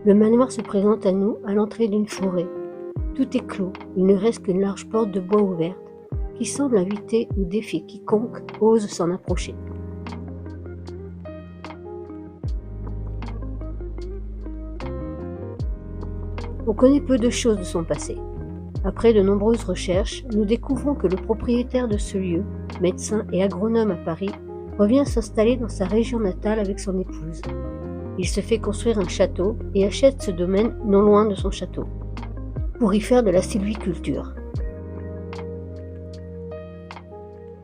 Le manoir se présente à nous à l'entrée d'une forêt. Tout est clos, il ne reste qu'une large porte de bois ouverte, qui semble inviter ou défier quiconque ose s'en approcher. On connaît peu de choses de son passé. Après de nombreuses recherches, nous découvrons que le propriétaire de ce lieu, médecin et agronome à Paris, revient s'installer dans sa région natale avec son épouse. Il se fait construire un château et achète ce domaine non loin de son château, pour y faire de la sylviculture.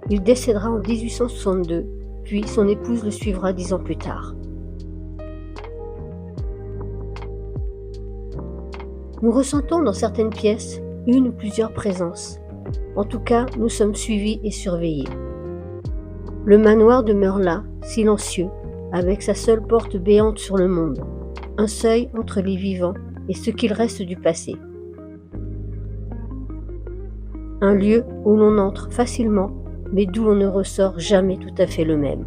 Il décédera en 1862, puis son épouse le suivra 10 ans plus tard. Nous ressentons dans certaines pièces une ou plusieurs présences. En tout cas, nous sommes suivis et surveillés. Le manoir demeure là, silencieux, avec sa seule porte béante sur le monde, un seuil entre les vivants et ce qu'il reste du passé. Un lieu où l'on entre facilement, mais d'où l'on ne ressort jamais tout à fait le même.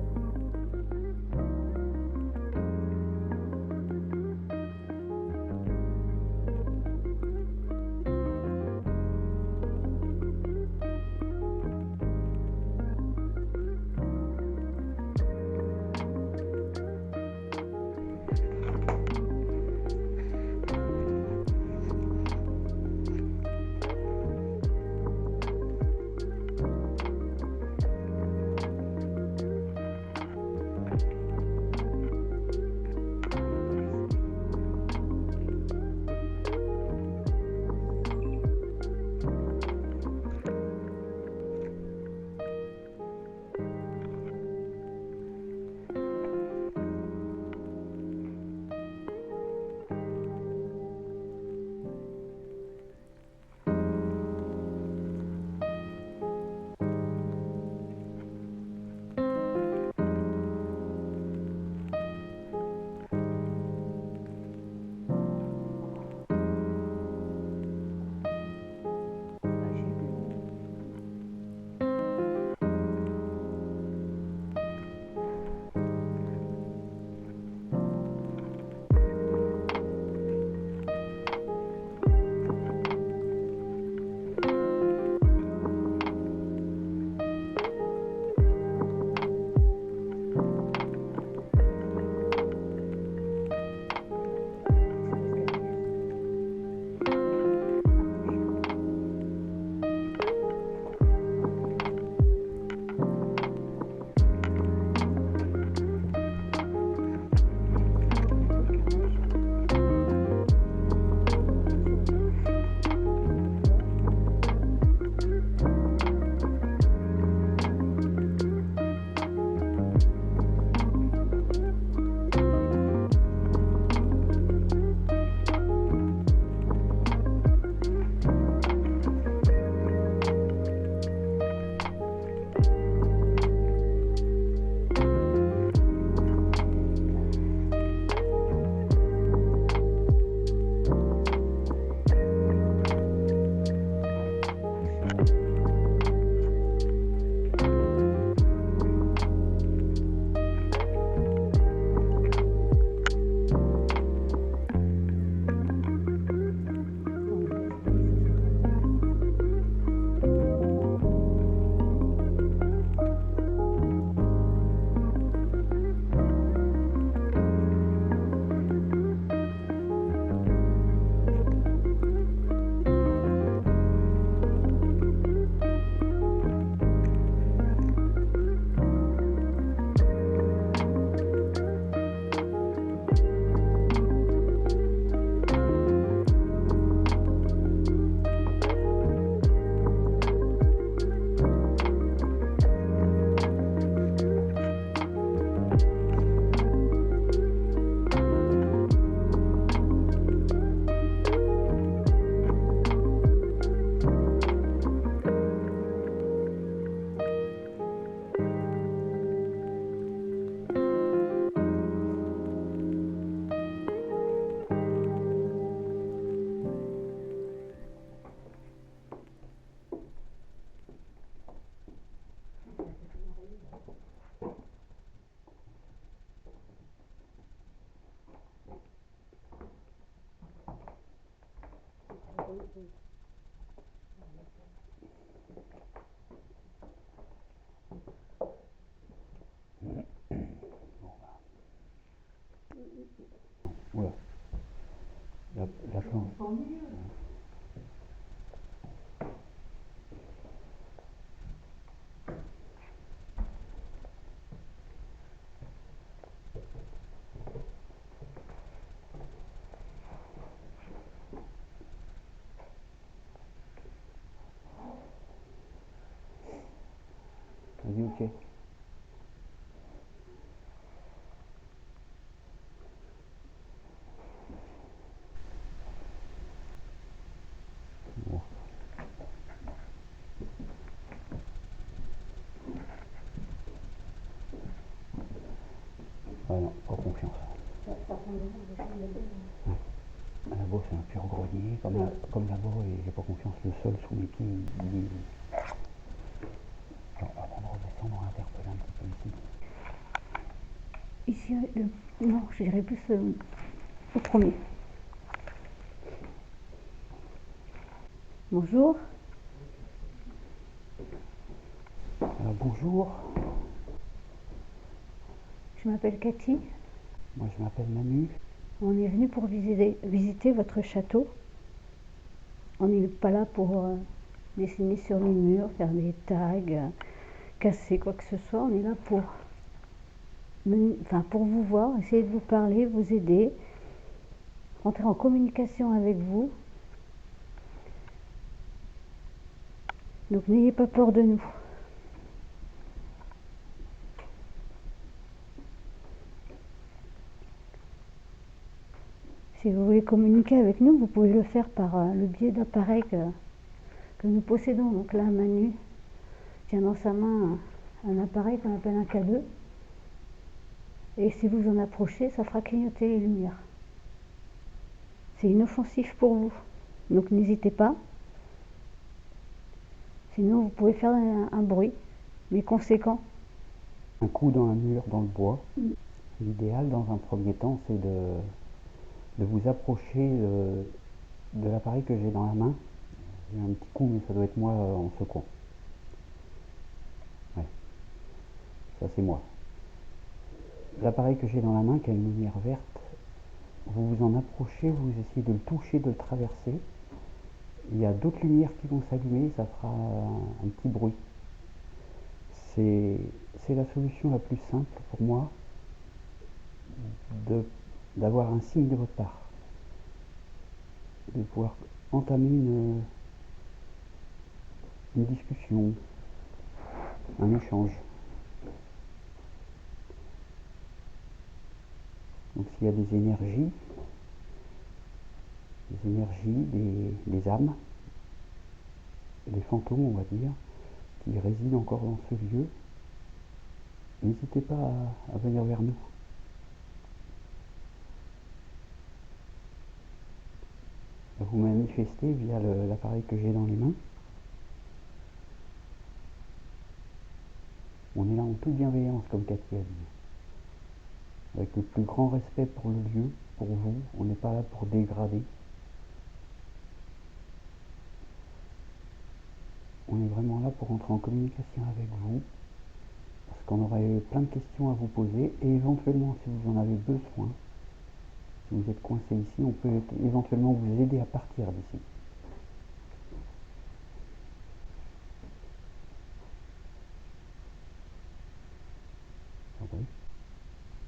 Voilà. La plante. Vas-y, ok. Bon. Ah non, pas confiance. Ouais. Là-bas, c'est un pur grenier. Comme là-bas, et j'ai pas confiance. Le sol sous mes pieds, Alors, avant de redescendre, on va interpeller un petit peu ici. Ici, non, je dirais plus au premier. Bonjour. Bonjour. Je m'appelle Cathy. Moi, je m'appelle Manu. On est venu pour visiter votre château. On n'est pas là pour dessiner sur les murs, faire des tags, casser quoi que ce soit. On est là pour vous voir, essayer de vous parler, vous aider, rentrer en communication avec vous. Donc n'ayez pas peur de nous. Si vous voulez communiquer avec nous, vous pouvez le faire par le biais d'appareils que nous possédons. Donc là, Manu tient dans sa main un appareil qu'on appelle un K2. Et si vous en approchez, ça fera clignoter les lumières. C'est inoffensif pour vous. Donc n'hésitez pas. Sinon, vous pouvez faire un bruit, mais conséquent. Un coup dans un mur, dans le bois. L'idéal, dans un premier temps, c'est de vous approcher de l'appareil que j'ai dans la main. J'ai un petit coup, mais ça doit être moi en secouant. Ouais, ça c'est moi. L'appareil que j'ai dans la main, qui a une lumière verte, vous vous en approchez, vous essayez de le toucher, de le traverser. Il y a d'autres lumières qui vont s'allumer, ça fera un petit bruit. C'est la solution la plus simple pour moi d'avoir un signe de votre part, de pouvoir entamer une discussion, un échange. Donc s'il y a des énergies, des âmes, des fantômes, on va dire, qui résident encore dans ce lieu, n'hésitez pas à venir vers nous. À vous manifester via l'appareil que j'ai dans les mains. On est là en toute bienveillance, comme Cathy a dit. Avec le plus grand respect pour le lieu, pour vous. On n'est pas là pour dégrader. On est vraiment là pour entrer en communication avec vous. Parce qu'on aurait plein de questions à vous poser. Et éventuellement, si vous en avez besoin, si vous êtes coincé ici, on peut éventuellement vous aider à partir d'ici.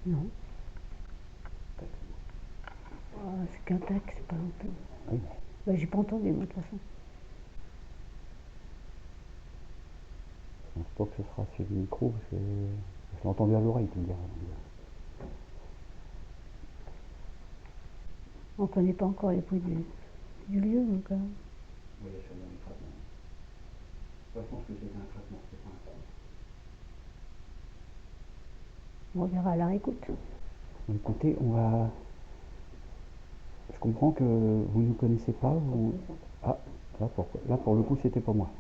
Non. C'est qu'un tac, c'est pas un peu. Oui. J'ai pas entendu, moi, de toute façon. Je pense pas que ce sera sur le micro, parce que je l'ai entendu à l'oreille, tu me diras. On connaît pas encore les bruits du lieu, donc... Oui, il y a sûrement des craquements. Je pense que c'est un craquement, c'est pas un son. On verra à la réécoute. Écoutez, on va... Je comprends que vous ne connaissez pas. Ah, là pour le coup, c'était pas moi.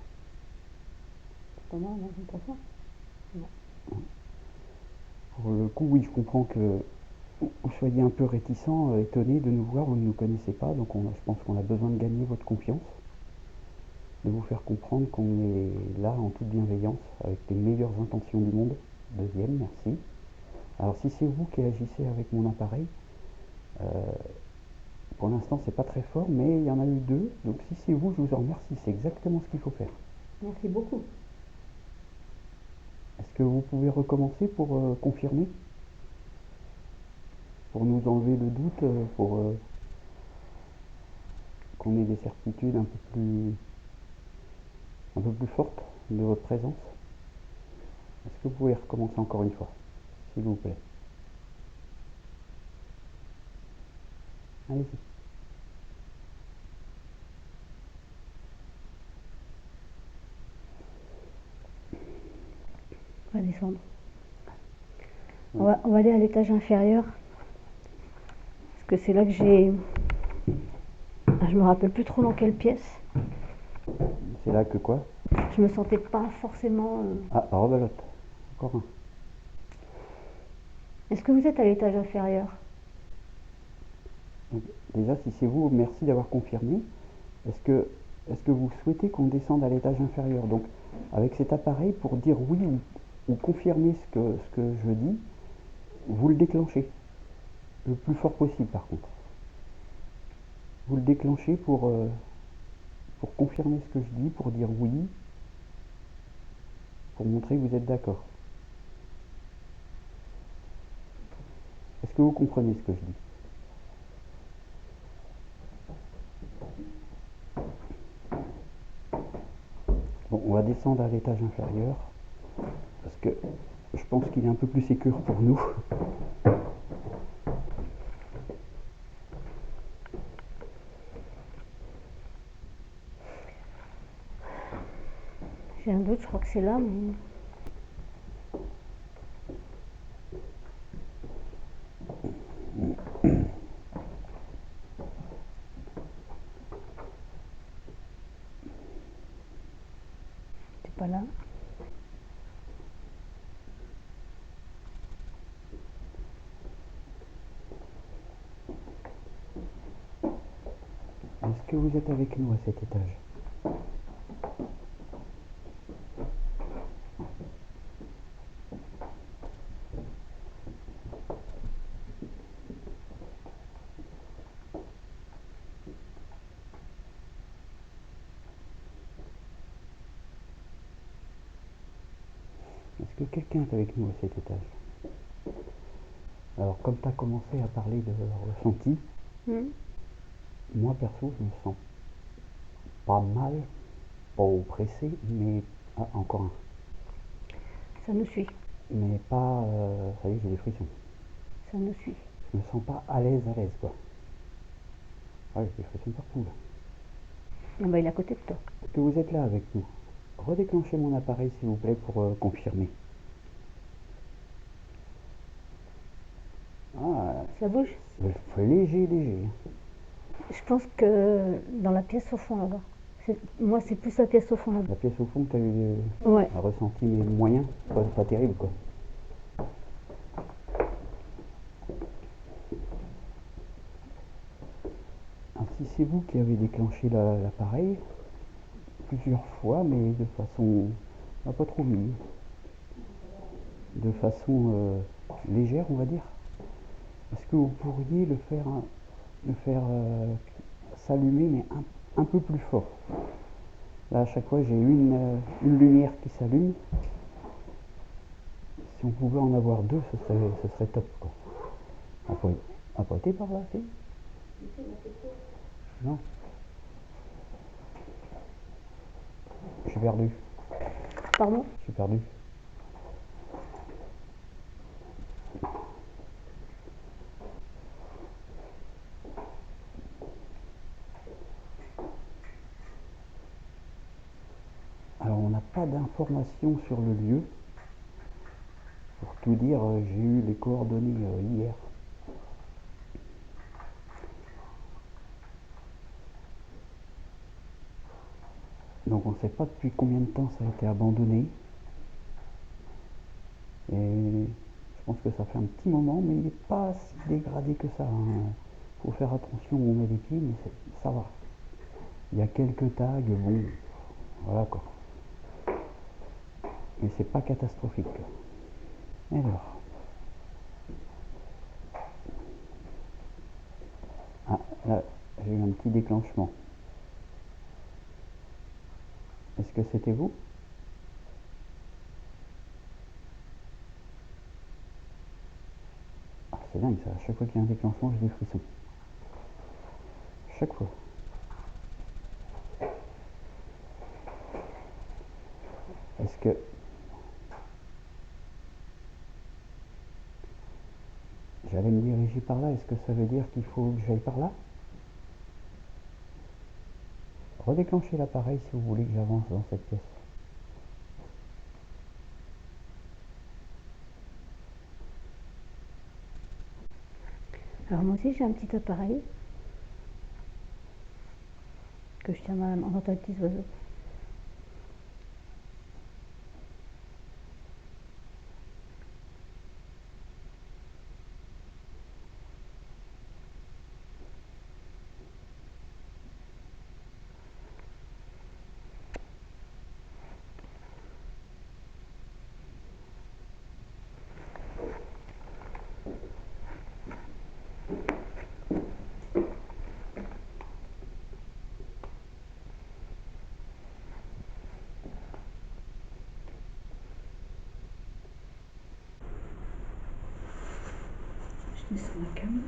C'est pas moi, non, c'est pas ça. Non. Pour le coup, oui, je comprends que vous soyez un peu réticent, étonné de nous voir, vous ne nous connaissez pas, donc je pense qu'on a besoin de gagner votre confiance, de vous faire comprendre qu'on est là en toute bienveillance, avec les meilleures intentions du monde. Deuxième, merci. Alors si c'est vous qui agissez avec mon appareil, pour l'instant c'est pas très fort, mais il y en a eu deux, donc si c'est vous, je vous en remercie, c'est exactement ce qu'il faut faire. Merci beaucoup. Est-ce que vous pouvez recommencer pour confirmer? Pour nous enlever le doute, pour qu'on ait des certitudes un peu plus fortes de votre présence? Est-ce que vous pouvez recommencer encore une fois, s'il vous plaît? Allez-y. On va descendre. Oui. On va aller à l'étage inférieur. Parce que c'est là que j'ai... Je me rappelle plus trop dans quelle pièce. C'est là que quoi? Je me sentais pas forcément... Ah, rebelote. Encore un. Est-ce que vous êtes à l'étage inférieur? Donc, déjà, si c'est vous, merci d'avoir confirmé. Est-ce que vous souhaitez qu'on descende à l'étage inférieur? Donc, avec cet appareil, pour dire oui ou confirmer ce que je dis, vous le déclenchez. Le plus fort possible, par contre. Vous le déclenchez pour confirmer ce que je dis, pour dire oui, pour montrer que vous êtes d'accord. Est-ce que vous comprenez ce que je dis? Bon, on va descendre à l'étage inférieur, parce que je pense qu'il est un peu plus sécure pour nous. J'ai un doute, je crois que c'est là, mais... C'est pas là. Est-ce que vous êtes avec nous à cet étage? Est-ce que quelqu'un est avec nous à cet étage? Alors, comme tu as commencé à parler de ressenti, moi perso, je me sens pas mal, pas oppressé, mais encore un. Ça nous suit. Mais pas, ça y est, j'ai des frissons. Ça nous suit. Je me sens pas à l'aise, quoi. Ouais, j'ai des frissons partout là. Ah bah, il est à côté de toi. Est-ce que vous êtes là avec nous? Redéclenchez mon appareil s'il vous plaît pour confirmer. Ah, Ça bouge? c'est léger, léger. Je pense que dans la pièce au fond là-bas. Moi, c'est plus la pièce au fond là-bas. La pièce au fond, tu as eu Ouais. un ressenti mais moyen, pas terrible quoi. Alors, si c'est vous qui avez déclenché l'appareil, plusieurs fois, mais de façon pas trop mûre, de façon légère, on va dire, est-ce que vous pourriez le faire s'allumer, mais un peu plus fort? Là, à chaque fois, j'ai une lumière qui s'allume. Si on pouvait en avoir deux, ce serait top, quoi. Apprêtez par là, si? Non. Je suis perdu. Pardon? Je suis perdu. Alors, on n'a pas d'informations sur le lieu. Pour tout dire, j'ai eu les coordonnées hier. Donc on ne sait pas depuis combien de temps ça a été abandonné. Et je pense que ça fait un petit moment, mais il n'est pas si dégradé que ça. Faut faire attention où on met les pieds, mais ça va. Il y a quelques tags, bon, voilà quoi. Mais c'est pas catastrophique. Alors. Ah, là, j'ai eu un petit déclenchement. Est-ce que c'était vous? Ah, c'est dingue ça, à chaque fois qu'il y a un déclenchement, j'ai des frissons. Chaque fois. Est-ce que... J'allais me diriger par là, est-ce que ça veut dire qu'il faut que j'aille par là? Redéclenchez l'appareil si vous voulez que j'avance dans cette pièce. Alors moi aussi j'ai un petit appareil que je tiens dans la main, on entend les petits oiseaux. Je descends la cam.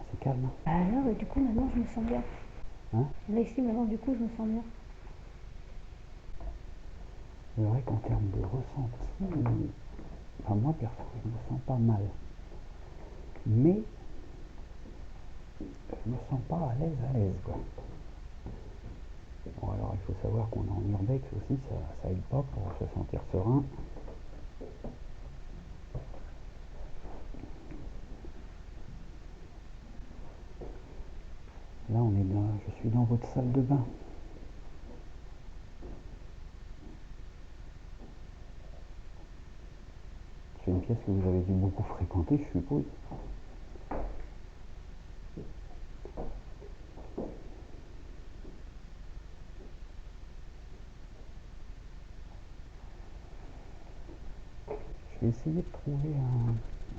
C'est calme. Alors, du coup, maintenant, je me sens bien. Hein? Là, ici, maintenant, du coup, je me sens bien. C'est vrai qu'en termes de ressenti, enfin, moi perso, je me sens pas mal. Mais je me sens pas à l'aise, quoi. Bon, alors il faut savoir qu'on est en urbex aussi, ça aide pas pour se sentir serein. Là, je suis dans votre salle de bain. C'est une pièce que vous avez dû beaucoup fréquenter, je suppose. Je vais essayer de trouver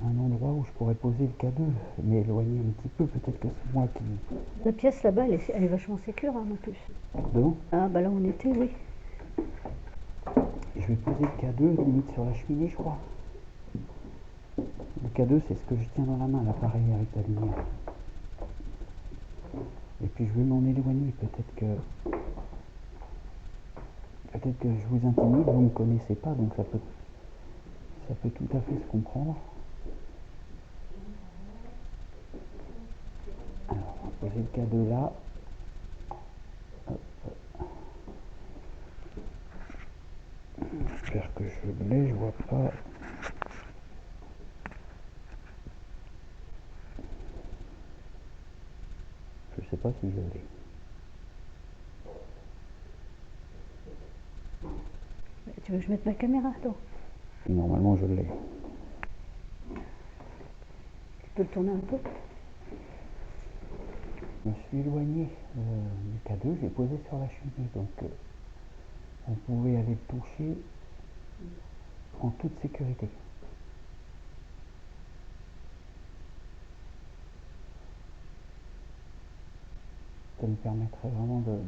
un endroit où je pourrais poser le K2, mais éloigner un petit peu, peut-être que c'est moi qui... La pièce là-bas, elle est vachement sécure, hein, en plus. Devant. Ah, bah là où on était, oui. Je vais poser le K2 limite sur la cheminée, je crois. Le K2, c'est ce que je tiens dans la main, l'appareil avec la lumière. Et puis je vais m'en éloigner, peut-être que je vous intimide, vous ne me connaissez pas, donc ça peut tout à fait se comprendre. Alors, on va poser le K2 là. J'espère que je l'ai, je vois pas. Je sais pas si je l'ai. Tu veux que je mette ma caméra? Attends. Normalement, je l'ai. Tu peux le tourner un peu? Je me suis éloigné du K2, je l'ai posé sur la cheminée, donc vous pouvez aller le toucher en toute sécurité. Ça me permettrait vraiment de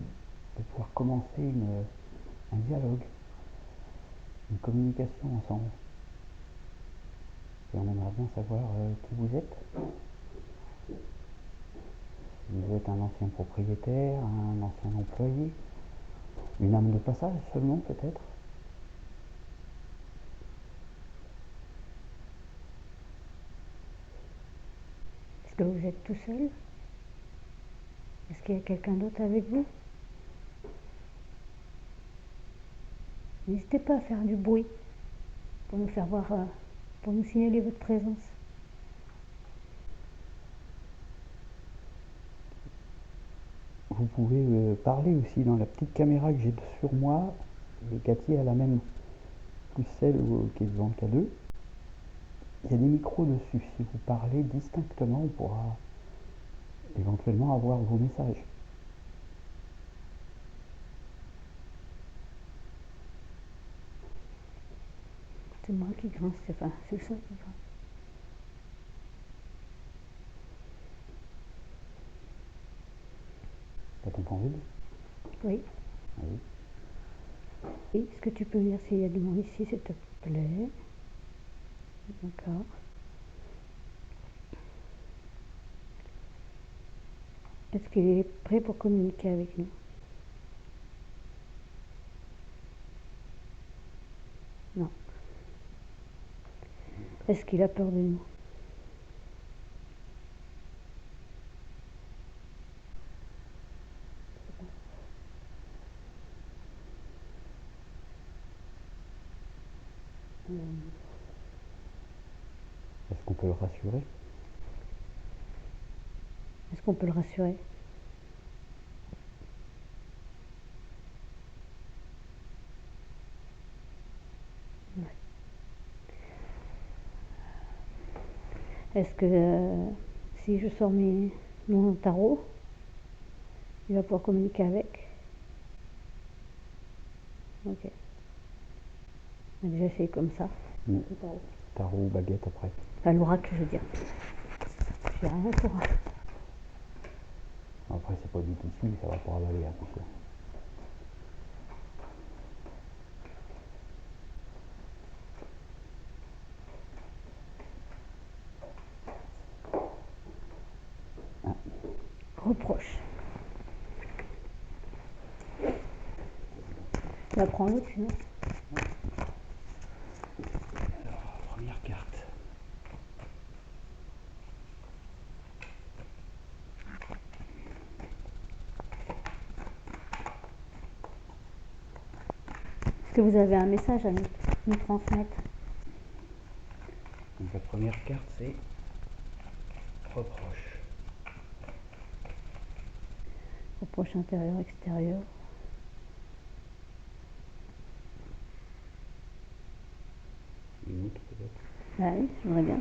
pouvoir commencer un dialogue, une communication ensemble. Et on aimerait bien savoir qui vous êtes. Vous êtes un ancien propriétaire, un ancien employé, Une âme de passage seulement, peut-être? Est-ce que vous êtes tout seul? Est-ce qu'il y a quelqu'un d'autre avec vous? N'hésitez pas à faire du bruit pour nous faire voir, pour nous signaler votre présence. Vous pouvez parler aussi dans la petite caméra que j'ai sur moi, et Cathy a la même, plus celle qui est devant le K2. Il y a des micros dessus. Si vous parlez distinctement, on pourra éventuellement avoir vos messages. C'est moi qui grince, c'est ça qui grince. T'as ton pendule? Oui. Oui. Est-ce que tu peux me dire s'il y a du monde ici, s'il te plaît? D'accord. Est-ce qu'il est prêt pour communiquer avec nous? Non. Est-ce qu'il a peur de nous? Est-ce qu'on peut le rassurer? Est-ce qu'on peut le rassurer? Ouais. Est-ce que si je sors mon tarot, il va pouvoir communiquer avec? Ok. On va déjà essayé comme ça. Tarot ou baguette après. Enfin, l'oracle, je veux dire. J'ai rien pour. Après, c'est pas du tout ici, ça va pour avaler, attention. Reproche. Tu vas prendre l'autre sinon? Alors, première carte. Est-ce que vous avez un message à nous transmettre? Donc la première carte, c'est reproche. Reproche intérieur, extérieur. Une autre peut-être? Ah oui, j'aimerais bien.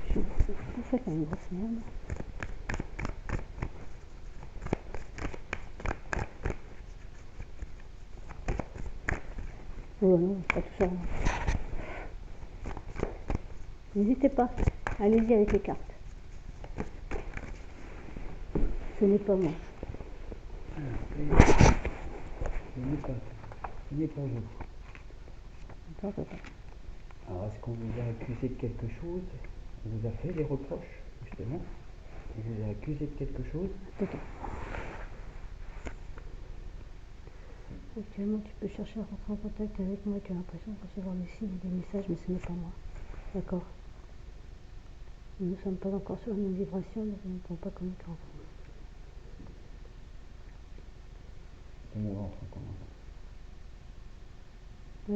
Je suis fait comme une grosse merde. Oh non, c'est pas tout ça. N'hésitez pas, allez-y avec les cartes. Ce n'est pas moi. Ce n'est pas vous. D'accord, papa. Alors, est-ce qu'on vous a accusé de quelque chose? On vous a fait des reproches, justement? On vous a accusé de quelque chose? Attends. Actuellement, tu peux chercher à rentrer en contact avec moi. Tu as l'impression de recevoir des signes et des messages, mais ce n'est pas moi. D'accord. Nous ne sommes pas encore sur la même vibration, donc nous ne pouvons pas communiquer ensemble. On va rentrer en contact.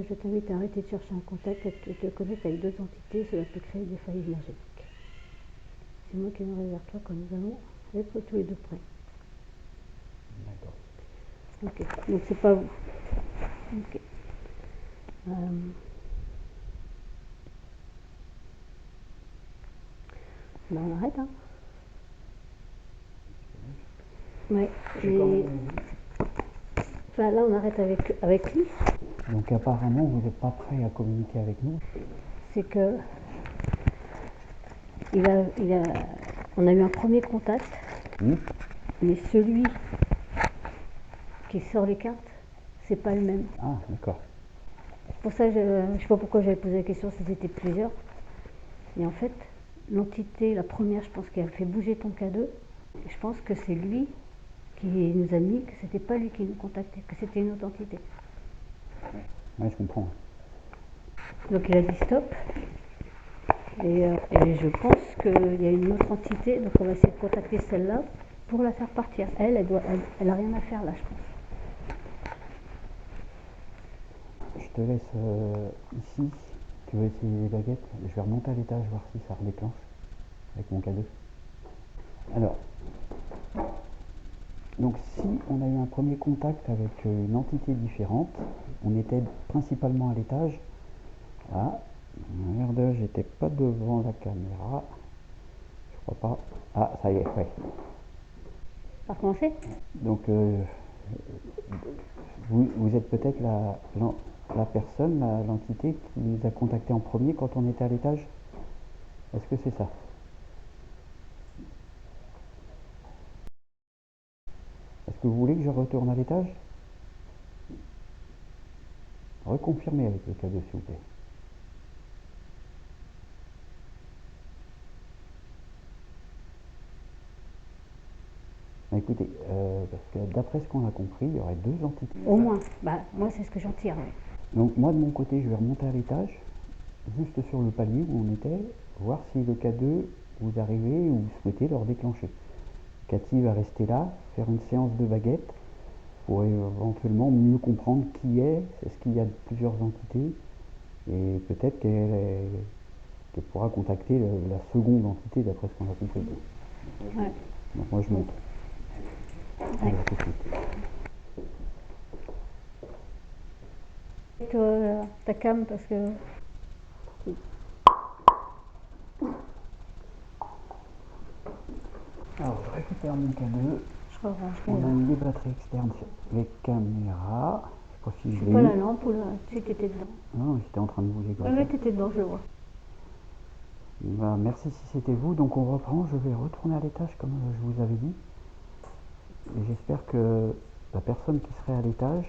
Je t'invite à arrêter de chercher un contact et de te connecter avec deux entités. Cela peut créer des failles énergétiques. C'est moi qui viendrai vers toi quand nous allons être tous les deux prêts. D'accord. Ok, donc c'est pas vous. Ok. Ben on arrête, hein. Ouais. Et... Enfin là on arrête avec lui. Donc apparemment vous n'êtes pas prêt à communiquer avec nous? C'est que on a eu un premier contact, mais celui qui sort les cartes, c'est pas le même. Ah, d'accord. Pour ça, je sais pas pourquoi j'avais posé la question si c'était plusieurs. Et en fait, l'entité, la première, je pense qu'elle fait bouger ton K2. Je pense que c'est lui qui nous a mis que c'était pas lui qui nous contactait, que c'était une autre entité. Ouais, je comprends. Donc il a dit stop. Et je pense qu'il y a une autre entité, donc on va essayer de contacter celle-là pour la faire partir. Elle a rien à faire là, je pense. Je te laisse ici. Tu veux essayer les baguettes? Je vais remonter à l'étage, voir si ça redéclenche avec mon K2. Alors, donc si on a eu un premier contact avec une entité différente, on était principalement à l'étage. Ah, merde, j'étais pas devant la caméra. Je crois pas. Ah, ça y est, ouais. Ça a recommencé? Donc, vous êtes peut-être la personne, l'entité qui nous a contacté en premier quand on était à l'étage? Est-ce que c'est ça? Est-ce que vous voulez que je retourne à l'étage? Reconfirmez avec le K2 s'il vous plaît. Bah, écoutez, parce que d'après ce qu'on a compris, il y aurait deux entités. Au moins. Bah, moi, c'est ce que j'en tire. Ouais. Donc moi de mon côté, je vais remonter à l'étage, juste sur le palier où on était, voir si le K2 vous arrivez ou vous souhaitez le redéclencher. Cathy va rester là, faire une séance de baguettes pour éventuellement mieux comprendre qui est-ce qu'il y a plusieurs entités, et peut-être qu'elle pourra contacter la seconde entité d'après ce qu'on a compris. Ouais. Donc moi je monte. Ouais. Tout de suite. Ta cam parce que. Alors je récupère mon K2. Je range On là. a mis les batteries externes sur les caméras. Je sais pas si je C'est l'ai pas mis. la lampe ou là. Si t'étais dedans. Non, j'étais en train de bouger comme Ouais, ça. t'étais dedans, je le vois. Bah, merci si c'était vous. Donc on reprend. Je vais retourner à l'étage comme je vous avais dit. Et j'espère que la personne qui serait à l'étage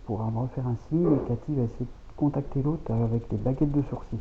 pourra me refaire un signe. Et Cathy va essayer de contacter l'autre avec des baguettes de sourcils.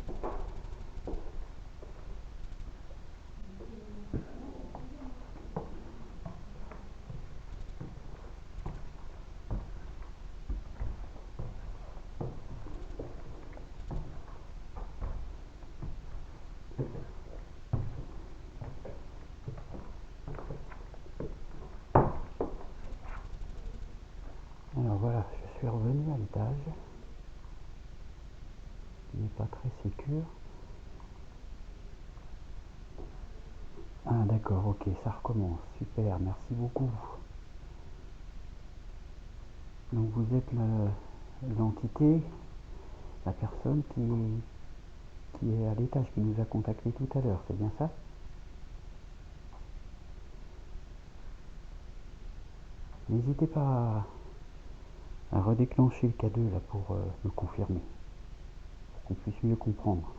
Alors voilà, je suis revenu à l'étage. Il n'est pas très sécure. Ah d'accord, ok, ça recommence. Super, merci beaucoup. Donc vous êtes l'entité, la personne qui est à l'étage, qui nous a contacté tout à l'heure, c'est bien ça? N'hésitez pas à redéclencher le K2 là pour me confirmer, pour qu'on puisse mieux comprendre.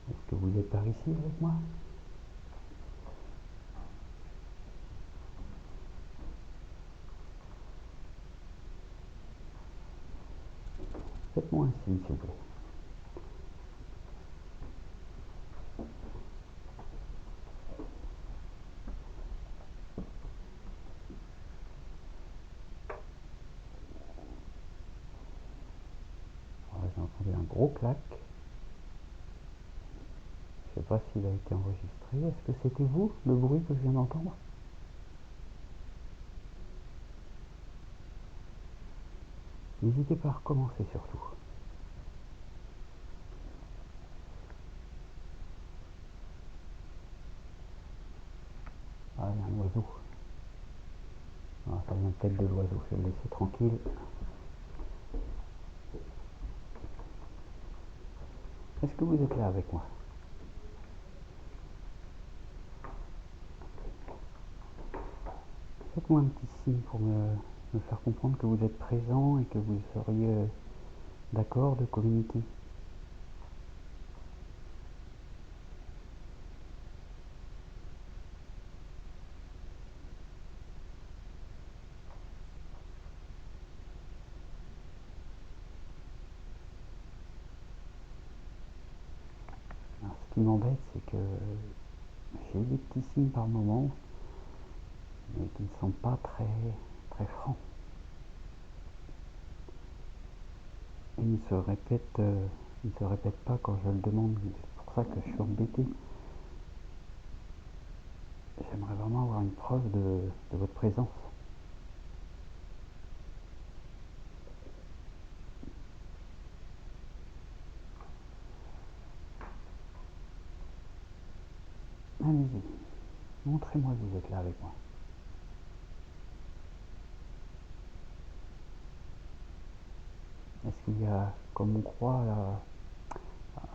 Est-ce que vous êtes par ici avec moi? Faites-moi un signe s'il vous plaît. Voilà, j'ai entendu un gros clac. Je ne sais pas s'il a été enregistré. Est-ce que c'était vous, le bruit que je viens d'entendre? N'hésitez pas à recommencer surtout. Ah, il y a un oiseau. Ah, ça vient peut-être de l'oiseau, je vais le laisser tranquille. Est-ce que vous êtes là avec moi? Faites-moi un petit signe pour me faire comprendre que vous êtes présent et que vous seriez d'accord de communiquer. qui m'embête, c'est que j'ai des petits signes par moment, mais qui ne sont pas très, très francs. Et ils ne se répètent pas quand je le demande. C'est pour ça que je suis embêté. J'aimerais vraiment avoir une preuve de votre présence. Allez-y, montrez-moi que vous êtes là avec moi. Est-ce qu'il y a, comme on croit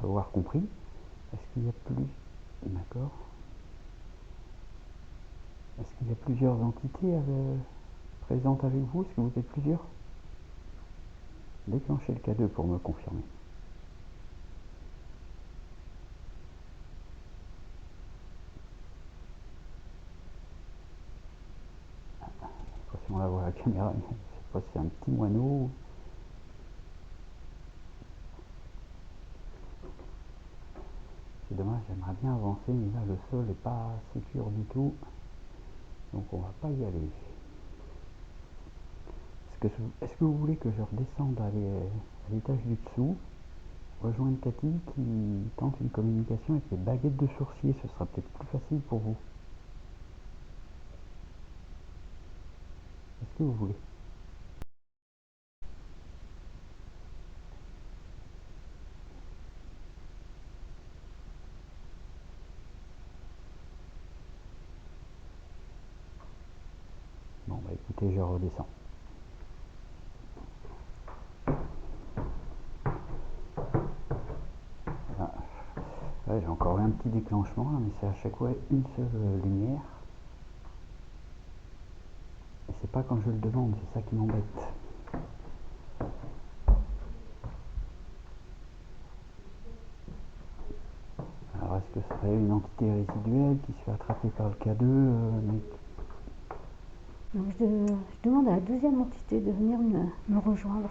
avoir compris, est-ce qu'il y a plus... D'accord. Est-ce qu'il y a plusieurs entités présentes avec vous? Est-ce que vous êtes plusieurs? Déclenchez le K2 pour me confirmer. Je sais pas si on la voit à la caméra, mais je sais pas si c'est un petit moineau. C'est dommage, j'aimerais bien avancer, mais là le sol n'est pas sécure du tout. Donc on va pas y aller. Est-ce que vous voulez que je redescende à l'étage du dessous, rejoindre Cathy qui tente une communication avec les baguettes de sourcier? Ce sera peut-être plus facile pour vous. Est-ce que vous voulez? Bon bah écoutez, je redescends. Ah, ouais, j'ai encore eu un petit déclenchement là, mais c'est à chaque fois une seule lumière. Et c'est pas quand je le demande, c'est ça qui m'embête. Alors est-ce que ce serait une entité résiduelle qui se fait attraper par le K2 mais... Donc je demande à la deuxième entité de venir me rejoindre.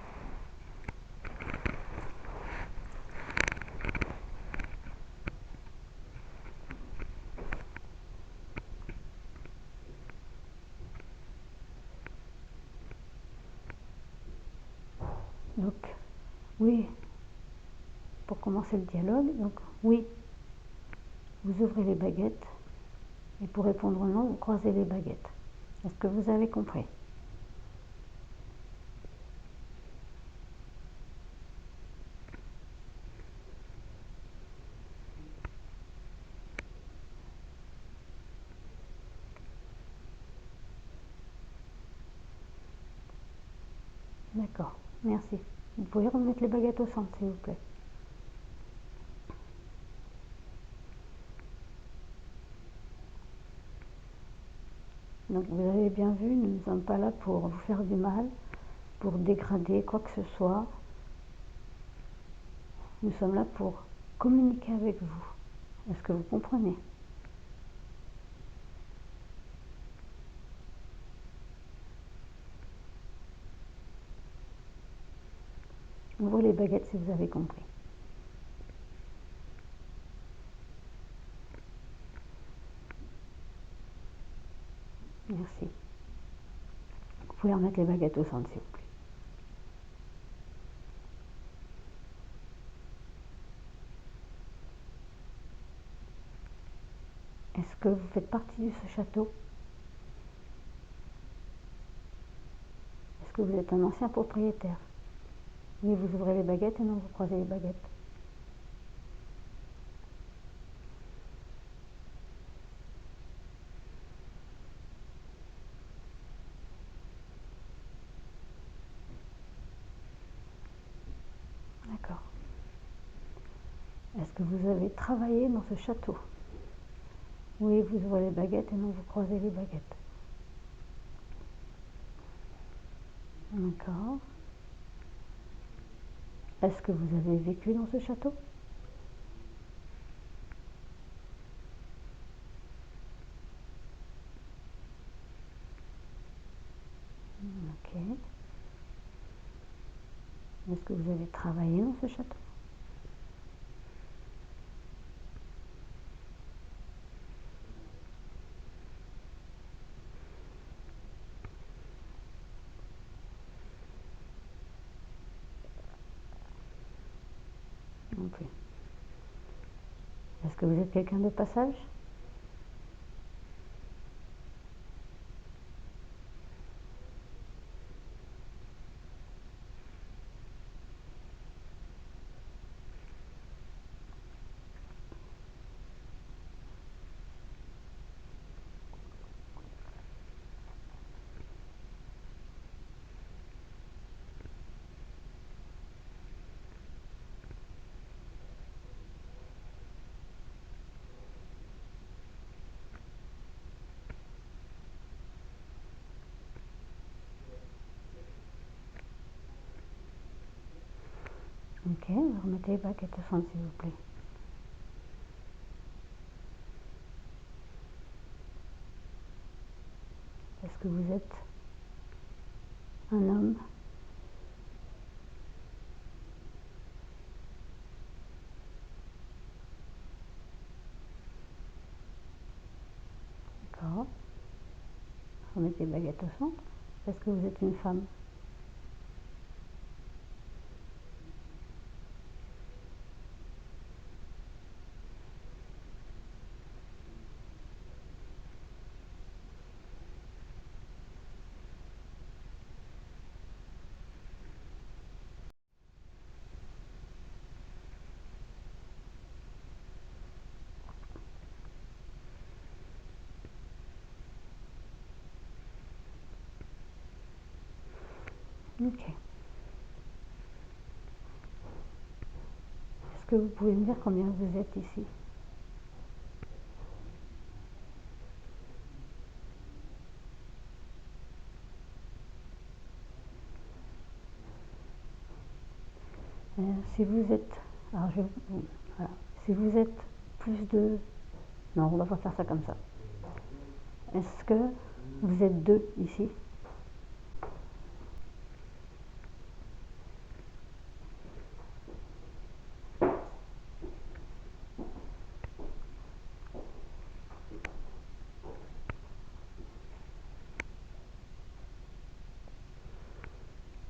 Donc, oui, pour commencer le dialogue, donc oui, vous ouvrez les baguettes, et pour répondre non, vous croisez les baguettes. Est-ce que vous avez compris? D'accord, merci. Vous pouvez remettre les baguettes au centre, s'il vous plaît. Donc vous avez bien vu, nous ne sommes pas là pour vous faire du mal, pour dégrader quoi que ce soit. Nous sommes là pour communiquer avec vous. Est-ce que vous comprenez? Ouvrez les baguettes si vous avez compris. Merci. Vous pouvez remettre les baguettes au centre, s'il vous plaît. Est-ce que vous faites partie de ce château? Est-ce que vous êtes un ancien propriétaire? Oui, vous ouvrez les baguettes et non vous croisez les baguettes. D'accord. Est-ce que vous avez travaillé dans ce château? Oui, vous ouvrez les baguettes et non vous croisez les baguettes. D'accord. Est-ce que vous avez vécu dans ce château? Ok. Est-ce que vous avez travaillé dans ce château? Non plus. Est-ce que vous êtes quelqu'un de passage? Ok, vous remettez les baguettes au centre s'il vous plaît. Est-ce que vous êtes un homme? D'accord. Remettez les baguettes au centre. Est-ce que vous êtes une femme? Ok. Est-ce que vous pouvez me dire combien vous êtes ici? Si vous êtes... Alors voilà. Si vous êtes plus de... Non, on va pas faire ça comme ça. Est-ce que vous êtes deux ici?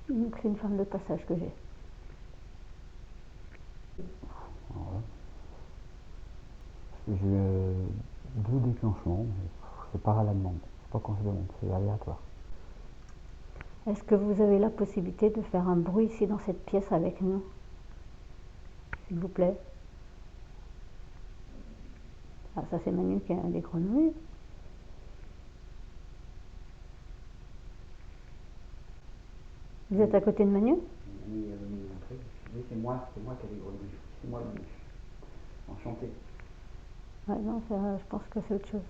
Donc c'est une femme de passage que j'ai. Voilà. J'ai deux déclenchements, mais c'est pas à la demande. C'est pas quand je demande, c'est aléatoire. Est-ce que vous avez la possibilité de faire un bruit ici dans cette pièce avec nous? S'il vous plaît. Ah, ça c'est Manu qui a des grenouilles. Vous êtes à côté de Manu? Oui, c'est moi qui ai des grenouilles. C'est moi Manu. Enchanté. Ouais, non, je pense que c'est autre chose.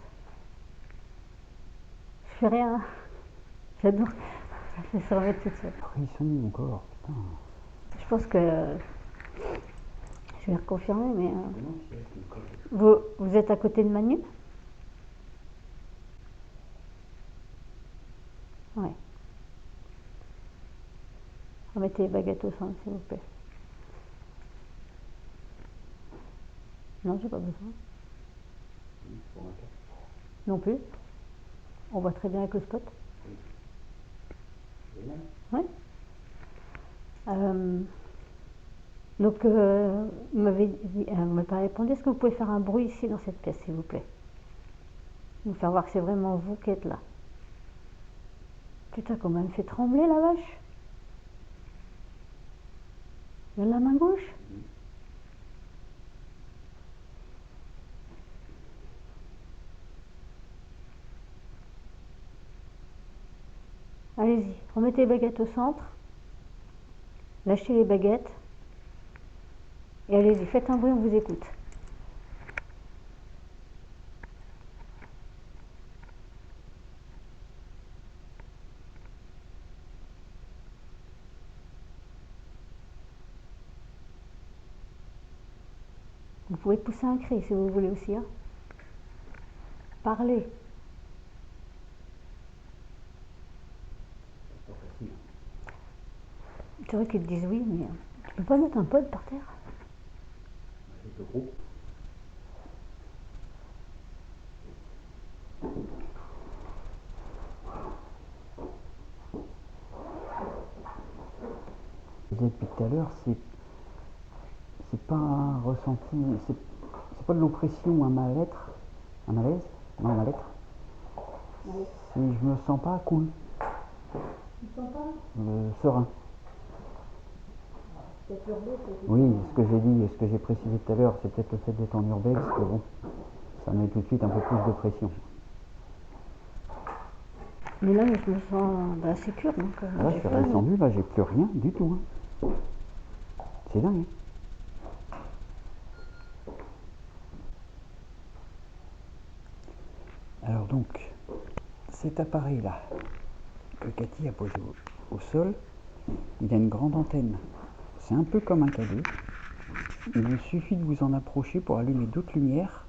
Je fais rien. J'adore. Ça fait se remettre toute seule. Frissonne mon corps, putain. Je pense que... Je vais reconfirmer, mais... Comment c'est avec mon corps? Vous êtes à côté de Manu? Ouais. Remettez les baguettes au centre, s'il vous plaît. Non, j'ai pas besoin. Pour ma carte. Non plus. On voit très bien avec le spot. Oui. Génial. Ouais. Donc, vous m'avez dit, vous m'avez pas répondu. Est-ce que vous pouvez faire un bruit ici dans cette pièce, s'il vous plaît? Nous faire voir que c'est vraiment vous qui êtes là. Putain, comment elle me fait trembler, la vache. Il y a la main gauche. Allez-y, remettez les baguettes au centre. Lâchez les baguettes. Et allez-y, faites un bruit, on vous écoute. Vous pouvez pousser un cri si vous voulez aussi. Hein. Parlez. C'est pas facile. C'est vrai qu'ils te disent oui, mais tu peux pas mettre un pod par terre? C'est gros. Vous êtes depuis tout à l'heure, c'est c'est pas un ressenti, c'est pas de l'oppression ou un mal-être, un malaise, non, un mal-être. C'est je me sens pas cool. Tu te sens pas serein. peut-être l'urbex, Oui, ce que j'ai dit, ce que j'ai précisé tout à l'heure, c'est peut-être le fait d'être en urbex, que bon, ça met tout de suite un peu plus de pression. Mais là, je me sens sécure, donc Là, j'ai je suis pas. redescendu, là, j'ai plus rien du tout. Hein. C'est dingue. Hein. Alors donc, cet appareil-là, que Cathy a posé au sol, il a une grande antenne. C'est un peu comme un cadeau. Il vous suffit de vous en approcher pour allumer d'autres lumières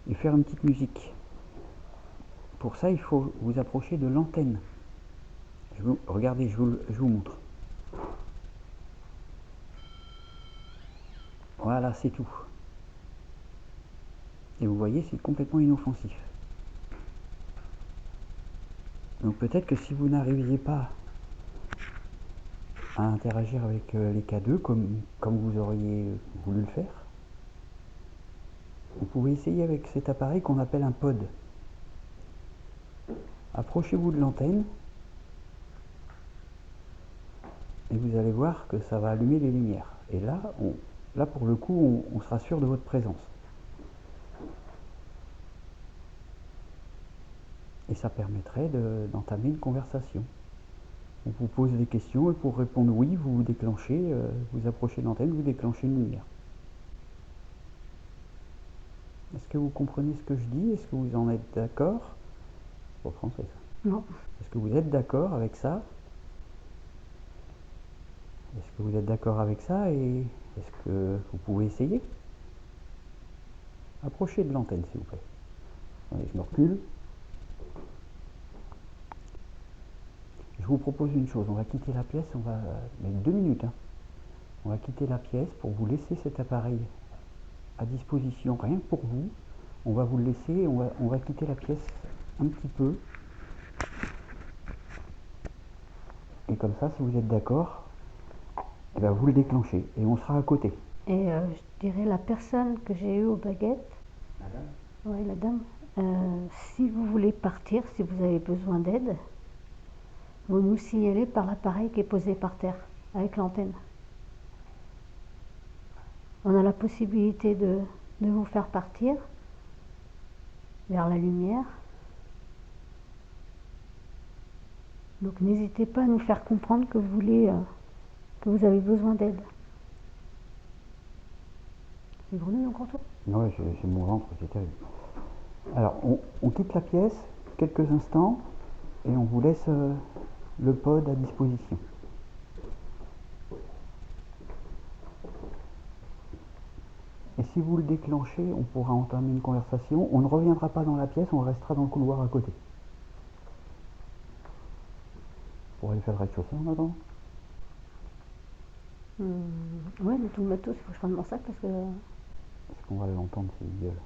et faire une petite musique. Pour ça, il faut vous approcher de l'antenne. Regardez, je vous montre. Voilà, c'est tout. Et vous voyez, c'est complètement inoffensif. Donc peut-être que si vous n'arriviez pas à interagir avec les K2 comme vous auriez voulu le faire, vous pouvez essayer avec cet appareil qu'on appelle un pod. Approchez-vous de l'antenne et vous allez voir que ça va allumer les lumières. Et là pour le coup, on sera sûr de votre présence. Et ça permettrait d'entamer une conversation. On vous pose des questions et pour répondre oui, vous déclenchez, vous approchez de l'antenne, vous déclenchez une lumière. Est-ce que vous comprenez ce que je dis? Est-ce que vous en êtes d'accord? C'est pas français ça. Non. Est-ce que vous êtes d'accord avec ça? Est-ce que vous êtes d'accord avec ça et est-ce que vous pouvez essayer? Approchez de l'antenne s'il vous plaît. Allez, je me recule. Je vous propose une chose, on va quitter la pièce, mais 2 minutes. Hein. On va quitter la pièce pour vous laisser cet appareil à disposition, rien que pour vous. On va vous le laisser, on va quitter la pièce un petit peu. Et comme ça, si vous êtes d'accord, eh ben vous le déclenchez et on sera à côté. Et je dirais la personne que j'ai eue aux baguettes, La dame? oui, la dame, si vous voulez partir, si vous avez besoin d'aide, vous nous signalez par l'appareil qui est posé par terre, avec l'antenne. On a la possibilité de vous faire partir vers la lumière. Donc n'hésitez pas à nous faire comprendre que vous voulez, que vous avez besoin d'aide. C'est grenouille encore toi? Ouais, j'ai mon ventre, c'est terrible. Alors, on quitte la pièce quelques instants et on vous laisse le pod à disposition. Et si vous le déclenchez, on pourra entamer une conversation. On ne reviendra pas dans la pièce, on restera dans le couloir à côté. Pour aller faire le rez-de-chaussée en attendant. Ouais, mais tout le matos, il faut que je prenne mon sac parce que Est-ce qu'on va l'entendre s'il gueule?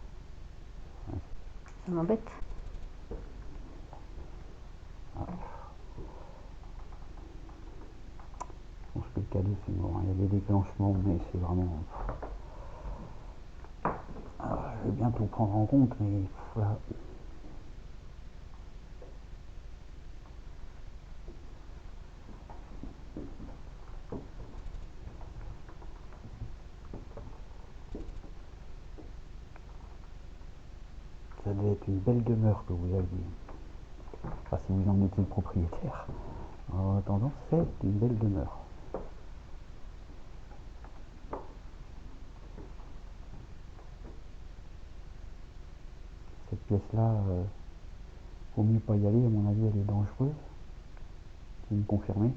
Ouais. ça m'embête. Ah. Je pense que le cadeau c'est mort. Il y a des déclenchements, mais c'est vraiment. Ah, je vais bien tout prendre en compte, mais voilà. Ça devait être une belle demeure que vous aviez. Enfin, si vous en étiez le propriétaire. En attendant, c'est une belle demeure. Cette pièce-là, vaut mieux pas y aller, à mon avis, elle est dangereuse. Vous me confirmez?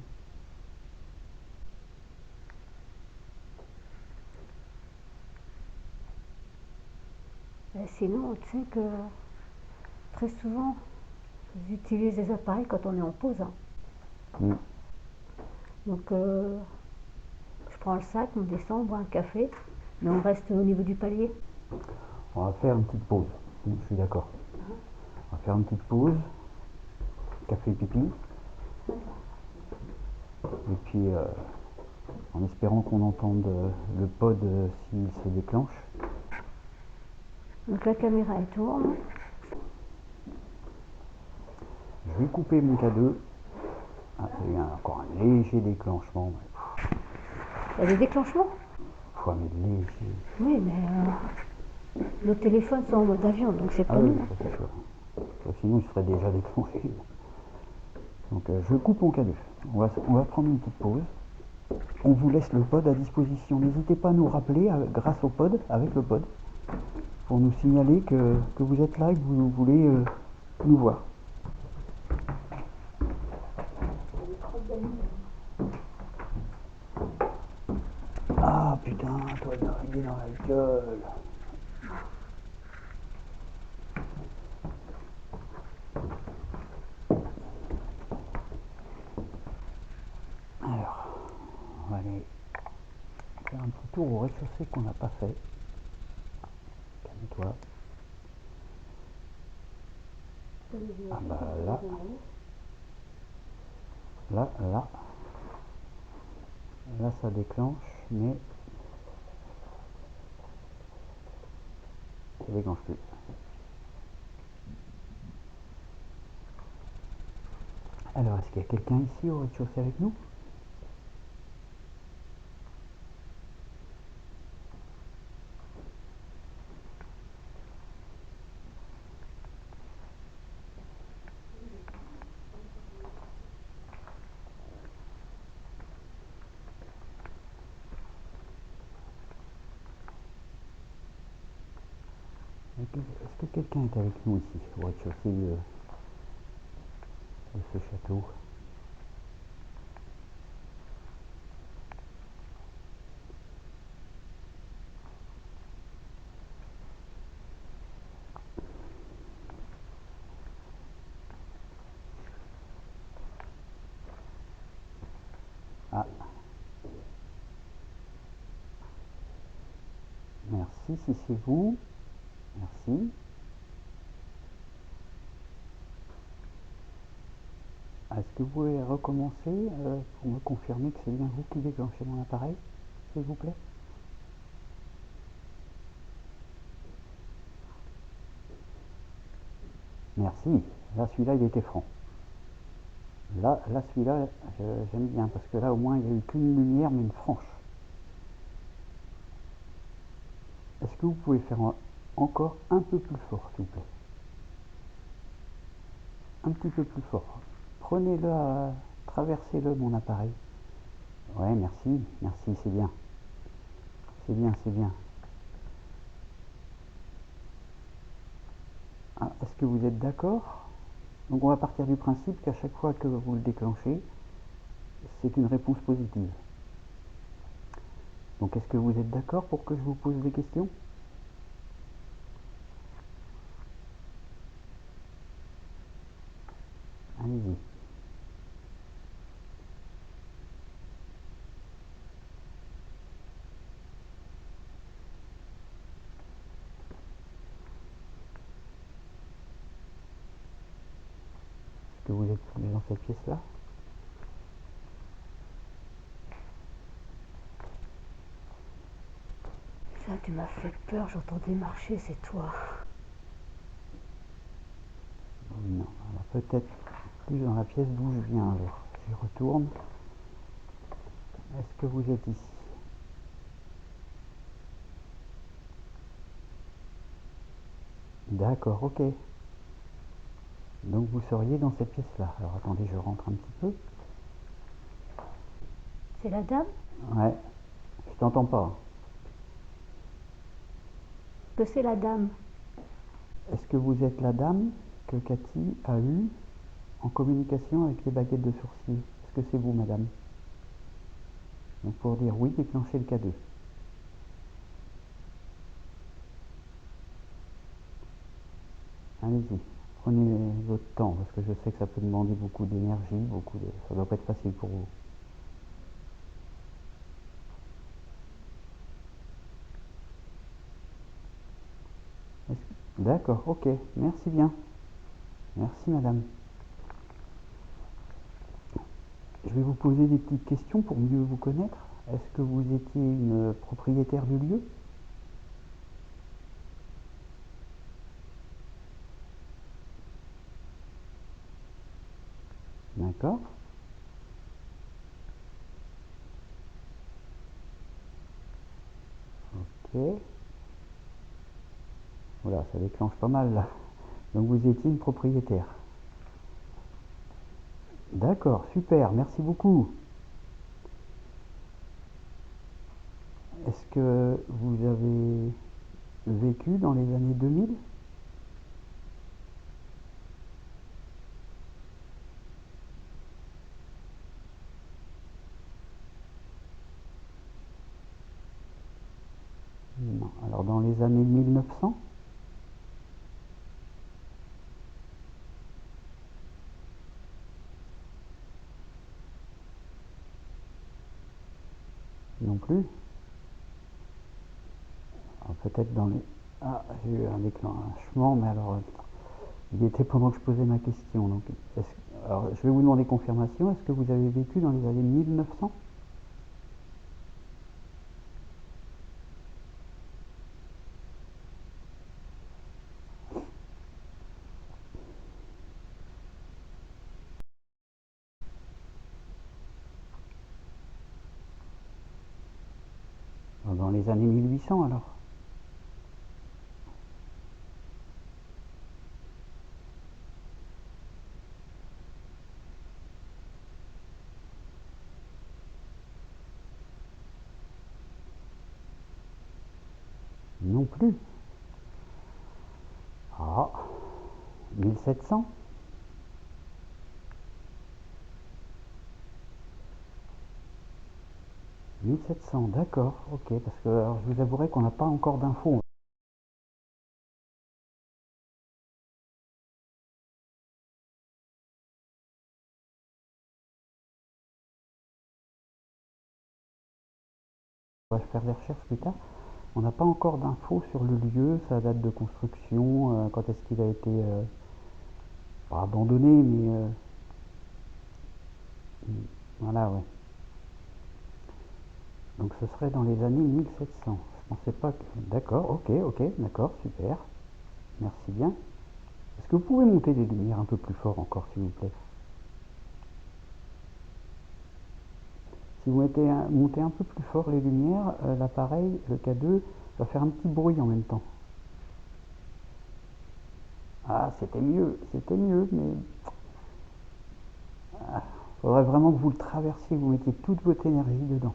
Sinon, tu sais que très souvent, j'utilise les appareils quand on est en pause. Hein. Mm. Donc, je prends le sac, on descend, on boit un café, mais on reste au niveau du palier. On va faire une petite pause. Je suis d'accord. On va faire une petite pause. Café pipi. Et puis, en espérant qu'on entende le pod s'il se déclenche. Donc la caméra elle tourne. Je vais couper mon K2. Ah, il y a encore un léger déclenchement. Il y a des déclenchements? Mais léger. Oui, mais nos téléphones sont en mode avion, donc c'est pas oui, nous. ça c'est sûr. Sinon, il serait déjà déclenché. Donc, je coupe mon K2. On va prendre une petite pause. On vous laisse le pod à disposition. N'hésitez pas à nous rappeler grâce au pod, avec le pod, pour nous signaler que vous êtes là et que vous voulez nous voir. Ah putain, toi d'arrivée dans la gueule. Alors, on va aller faire un petit tour au rez-de-chaussée qu'on n'a pas fait. Calme-toi. Ah bah là ça déclenche, mais ça déclenche plus. Alors, est-ce qu'il y a quelqu'un ici au rez-de-chaussée avec nous? Est-ce que quelqu'un est avec nous ici, au rez-de-chaussée de ce château? Ah. Merci, si c'est vous. Merci. Est-ce que vous pouvez recommencer pour me confirmer que c'est bien vous qui déclenchez mon appareil, s'il vous plaît? Merci. Là, celui-là, il était franc. Là celui-là, j'aime bien, parce que là, au moins, il n'y a eu qu'une lumière, mais une franche. Est-ce que vous pouvez faire encore un peu plus fort, s'il vous plaît? Un petit peu plus fort. Prenez-le, traversez-le, mon appareil. Ouais, merci, c'est bien. C'est bien, c'est bien. Ah, est-ce que vous êtes d'accord? Donc on va partir du principe qu'à chaque fois que vous le déclenchez, c'est une réponse positive. Donc est-ce que vous êtes d'accord pour que je vous pose des questions? Allez-y. Est-ce que vous êtes dans cette pièce-là? Ça, tu m'as fait peur, j'entendais marcher, c'est toi. Non, alors peut-être plus dans la pièce d'où je viens alors. J'y retourne. Est-ce que vous êtes ici? D'accord, ok. Donc vous seriez dans cette pièce-là. Alors attendez, je rentre un petit peu. C'est la dame? Ouais, je t'entends pas. Que c'est la dame? Est-ce que vous êtes la dame que Cathy a eue en communication avec les baguettes de sourcils? Est-ce que c'est vous, madame? Donc pour dire oui, déclenchez le K2. Allez-y, prenez votre temps, parce que je sais que ça peut demander beaucoup d'énergie, ça doit pas être facile pour vous. D'accord, ok, merci bien. Merci, madame. Je vais vous poser des petites questions pour mieux vous connaître. Est-ce que vous étiez une propriétaire du lieu? D'accord. Ok. Voilà, ça déclenche pas mal là. Donc vous étiez une propriétaire. D'accord, super, merci beaucoup. Est-ce que vous avez vécu dans les années 2000? Non. Alors dans les années 1900? Non plus. Alors peut-être dans les... Ah, j'ai eu un déclenchement, mais alors il était pendant que je posais ma question. Donc, alors je vais vous demander confirmation. Est-ce que vous avez vécu dans les années 1900? Dans les années 1800 alors? Non plus. Ah, 1700? 1700, d'accord, ok, parce que alors, je vous avouerai qu'on n'a pas encore d'infos. On va faire des recherches plus tard. On n'a pas encore d'infos sur le lieu, sa date de construction, quand est-ce qu'il a été pas abandonné, mais voilà, ouais. Donc ce serait dans les années 1700. Je pensais pas que... D'accord, ok, ok, d'accord, super. Merci bien. Est-ce que vous pouvez monter les lumières un peu plus fort encore, s'il vous plaît? Si vous montez un peu plus fort les lumières, l'appareil, le K2, va faire un petit bruit en même temps. Ah, c'était mieux, mais il faudrait vraiment que vous le traversiez, que vous mettiez toute votre énergie dedans.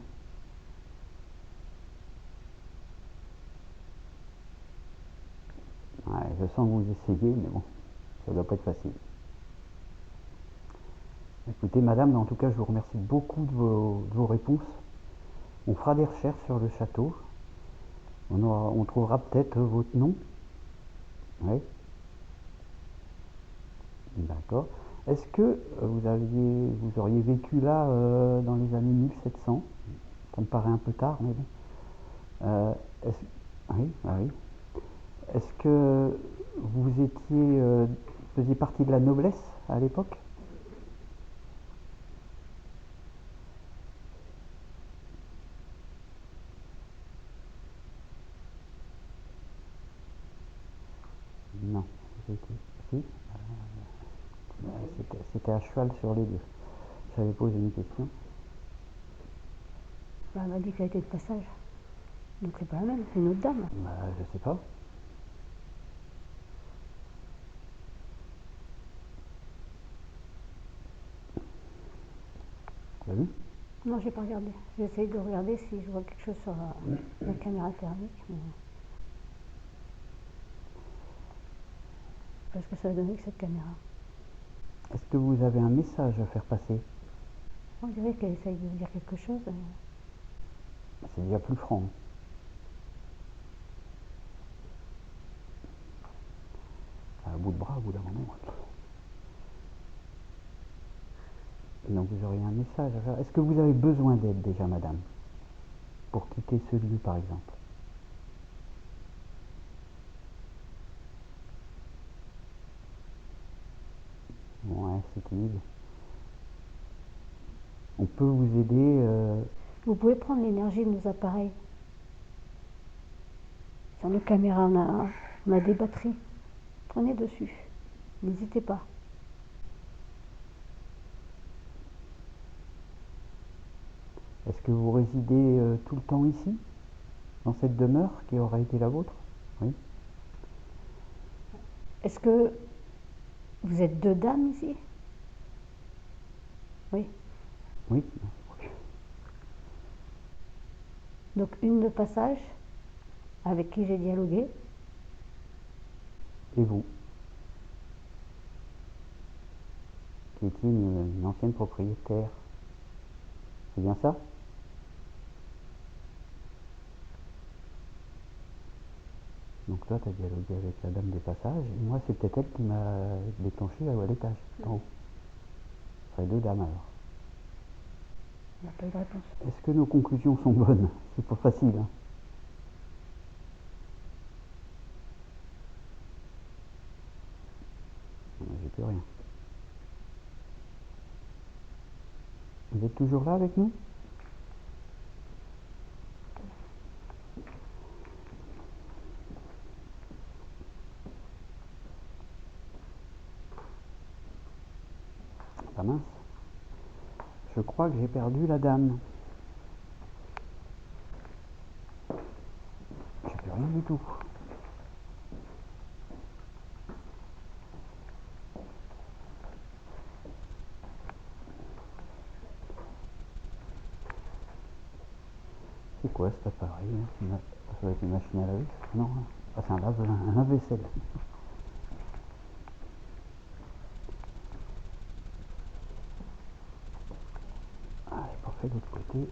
Ouais, je sens que vous essayez, mais bon, ça doit pas être facile. Écoutez, madame, en tout cas, je vous remercie beaucoup de vos réponses. On fera des recherches sur le château. On trouvera peut-être votre nom. Oui, d'accord. Est-ce que vous auriez vécu là dans les années 1700? Ça me paraît un peu tard, mais bon. Euh, est-ce- oui, ah oui. Est-ce que faisiez partie de la noblesse à l'époque? Non. Vous étiez, si? C'était à cheval sur les lieux. J'avais posé une question. Bah, elle m'a dit qu'elle était de passage. Donc c'est pas la même, c'est une autre dame. Bah, je sais pas. Tu as vu? Non, j'ai pas regardé. J'ai essayé de regarder si je vois quelque chose sur la caméra thermique, mais parce que ça a donné que cette caméra. Est-ce que vous avez un message à faire passer? On dirait qu'elle essaye de dire quelque chose. C'est déjà plus franc. À bout de bras, au bout d'un moment. Donc vous auriez un message à faire. Est-ce que vous avez besoin d'aide déjà, madame, pour quitter ce lieu, par exemple? Ouais, c'est timide. On peut vous aider. Vous pouvez prendre l'énergie de nos appareils. Sur nos caméras, on a des batteries. Prenez dessus. N'hésitez pas. Est-ce que vous résidez tout le temps ici, dans cette demeure qui aurait été la vôtre? Oui. Est-ce que vous êtes deux dames ici? Oui. Oui. Donc une de passage, avec qui j'ai dialogué. Et vous? Qui est une ancienne propriétaire. C'est bien ça? Donc toi, tu as dialogué avec la dame des passages, et moi, c'est peut-être elle qui m'a déclenché à l'étage, en haut. Ce serait deux dames alors. On n'a pas eu de réponse. Est-ce que nos conclusions sont bonnes? C'est pas facile, hein. J'ai plus rien. Vous êtes toujours là avec nous? Ah mince. Je crois que j'ai perdu la dame. J'ai plus rien du tout. C'est quoi cet appareil? Ça doit être une machine à laver? Non, ah, c'est un lave-vaisselle. Ah, j'ai pas fait de l'autre côté.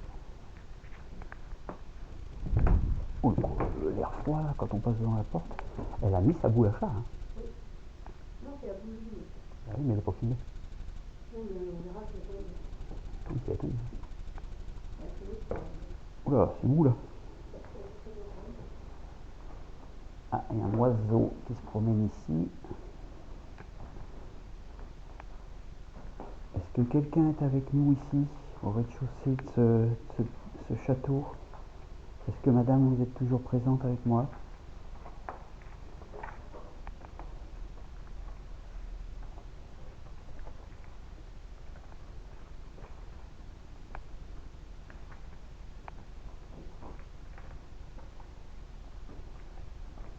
Oh, l'air froid là, quand on passe devant la porte. Elle a mis sa boule à chat, hein. Oui. Non, c'est la bougie. Ah oui, mais elle n'est pas fumée. Non, mais on verra que c'est Oui, c'est étonnant. Oula, c'est mou là. Ah, il y a un oiseau qui se promène ici. Est-ce que quelqu'un est avec nous ici, au rez-de-chaussée de ce château? Est-ce que madame, vous êtes toujours présente avec moi?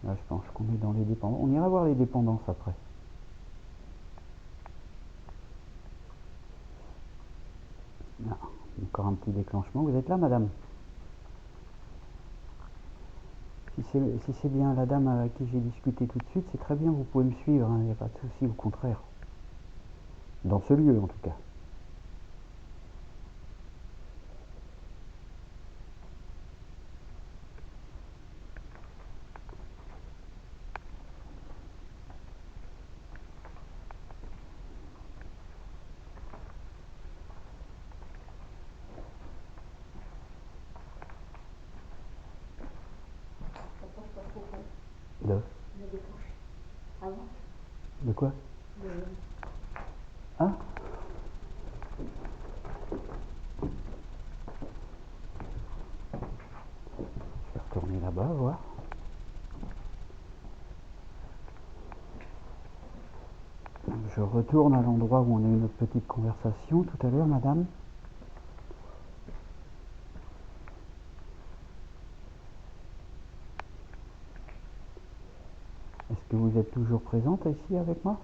Là, je pense qu'on est dans les dépendances. On ira voir les dépendances après. Non, encore un petit déclenchement. Vous êtes là, madame? Si c'est bien la dame avec qui j'ai discuté tout de suite, c'est très bien, vous pouvez me suivre, hein, il n'y a pas de souci, au contraire. Dans ce lieu, en tout cas. De, On a des couches. Avant. de quoi? De... Ah, je vais retourner là-bas, voir. Je retourne à l'endroit où on a eu notre petite conversation tout à l'heure, madame. Est-ce que vous êtes toujours présente ici avec moi?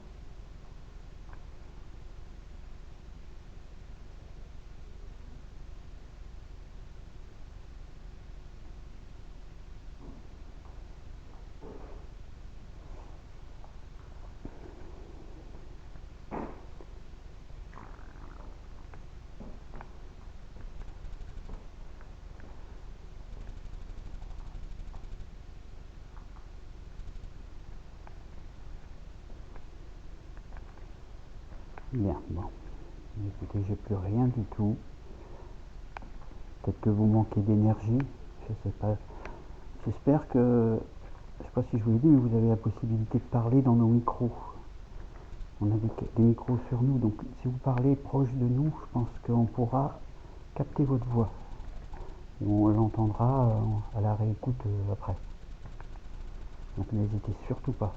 Bien, bon. Écoutez, j'ai plus rien du tout. Peut-être que vous manquez d'énergie, je sais pas. J'espère que, je sais pas si je vous l'ai dit, mais vous avez la possibilité de parler dans nos micros. On a des micros sur nous, donc si vous parlez proche de nous, je pense qu'on pourra capter votre voix. Et on l'entendra à la réécoute après. Donc n'hésitez surtout pas.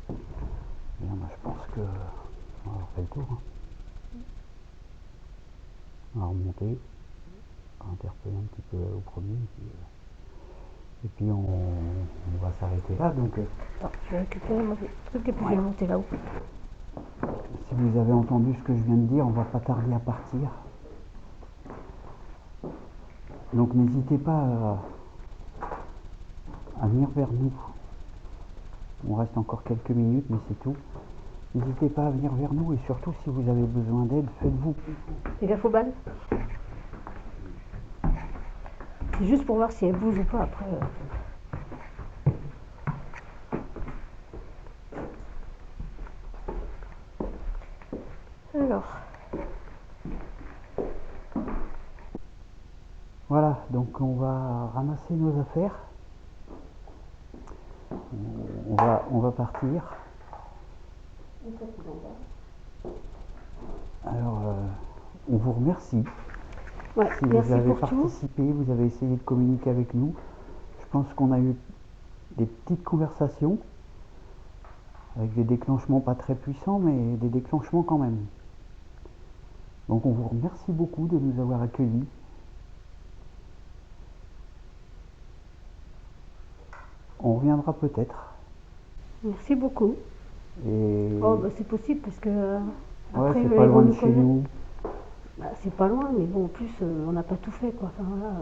Bien, bah, je pense que on va avoir fait le tour. Hein. On va remonter, on va interpeller un petit peu au premier, et puis on va s'arrêter là. Donc Je vais récupérer mon truc et puis je vais monter là-haut. si vous avez entendu ce que je viens de dire, on va pas tarder à partir. Donc n'hésitez pas à venir vers nous. On reste encore quelques minutes, mais c'est tout. N'hésitez pas à venir vers nous et surtout si vous avez besoin d'aide, faites-vous. Fais gaffe aux balles. C'est juste pour voir si elle bouge ou pas après. Alors. Voilà, donc on va ramasser nos affaires. On va partir. Alors, on vous remercie. Ouais, Si merci vous avez pour tout. participé, vous avez essayé de communiquer avec nous. Je pense qu'on a eu des petites conversations avec des déclenchements pas très puissants, mais des déclenchements quand même. Donc on vous remercie beaucoup de nous avoir accueillis. On reviendra peut-être. Merci beaucoup. Et Oh, bah, c'est possible parce que ouais, après, c'est pas ils vont loin de nous chez connaître. nous. Bah, c'est pas loin, mais bon, en plus, on n'a pas tout fait, quoi. Enfin, voilà,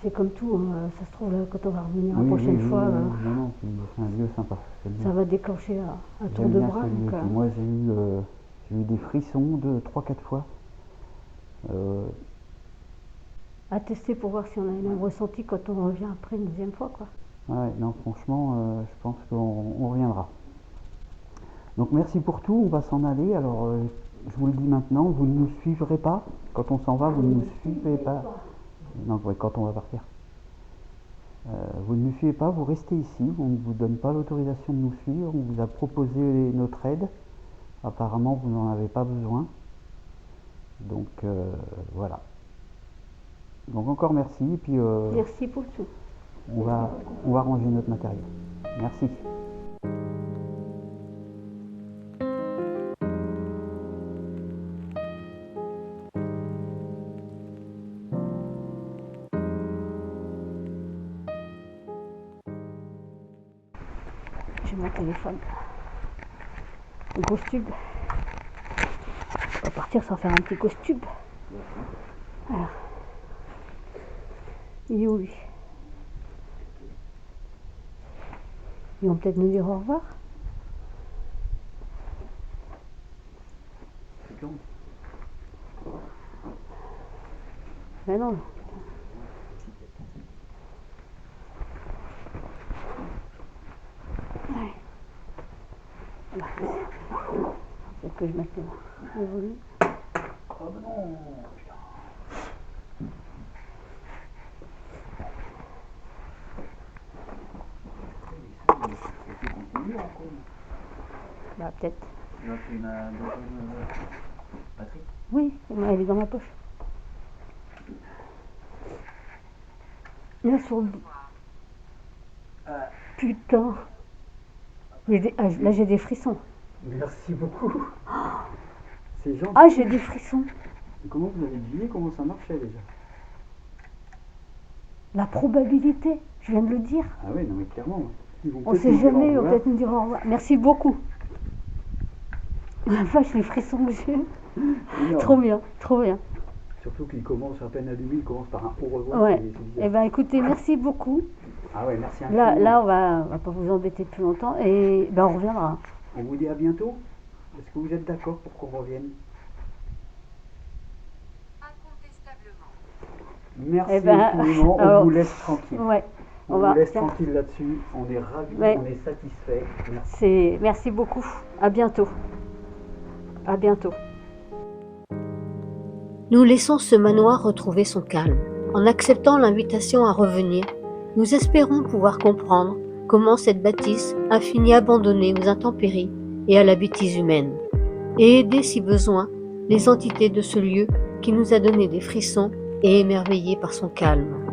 c'est comme tout, hein. Ça se trouve, là, quand on va revenir la prochaine fois, Non, non, puis c'est un lieu sympa. ça va déclencher un tour J'aime de bien bras. ce lieu. Donc, Puis moi, j'ai eu des frissons 3-4 fois. à tester pour voir si on a les mêmes ressentis quand on revient après une deuxième fois, quoi. Ouais, non, franchement, je pense qu'on reviendra. Donc merci pour tout, on va s'en aller. Alors, je vous le dis maintenant, vous ne nous suivrez pas. Quand on s'en va, vous ne nous suivez pas. Non, ouais, quand on va partir. Vous ne nous suivez pas, vous restez ici. On ne vous donne pas l'autorisation de nous suivre. On vous a proposé notre aide. Apparemment, vous n'en avez pas besoin. Donc, voilà. Donc encore merci. Et puis, Merci pour tout. on va ranger notre matériel. Merci. J'ai mon téléphone. Le gros tube. On va partir sans faire un petit ghost tube. Alors. Il est où lui? Ils vont peut-être nous dire au revoir. Ben non. Ouais. Voilà. C'est que je mette le volume. Oh non, putain. Bah peut-être. Tu as pris ma deuxième batterie? Oui, elle est dans ma poche. Là sur le... Putain. Là j'ai des frissons. Merci beaucoup. C'est gentil. Ah, j'ai des frissons. Comment vous avez deviné comment ça marchait déjà? La probabilité, je viens de le dire. Ah oui, non mais clairement. On sait jamais, ils vont peut-être nous dire au revoir. Merci beaucoup. La vache, les frissons que j'ai. Trop bien, trop bien. Surtout qu'il commence à peine allumé, il commence par un au revoir. Ouais. Eh ben écoutez, merci beaucoup. Ah ouais, merci infiniment. Là on va pas vous embêter plus longtemps et ben on reviendra. On vous dit à bientôt. Est-ce que vous êtes d'accord pour qu'on revienne? Merci Eh ben, infiniment, alors, on vous laisse tranquille. Ouais, On vous laisse tranquille là-dessus, on est ravis, Ouais. on est satisfait. Merci. Merci beaucoup. À bientôt. À bientôt. Nous laissons ce manoir retrouver son calme. En acceptant l'invitation à revenir, nous espérons pouvoir comprendre comment cette bâtisse a fini abandonnée aux intempéries et à la bêtise humaine, et aider si besoin les entités de ce lieu qui nous a donné des frissons et émerveillé par son calme.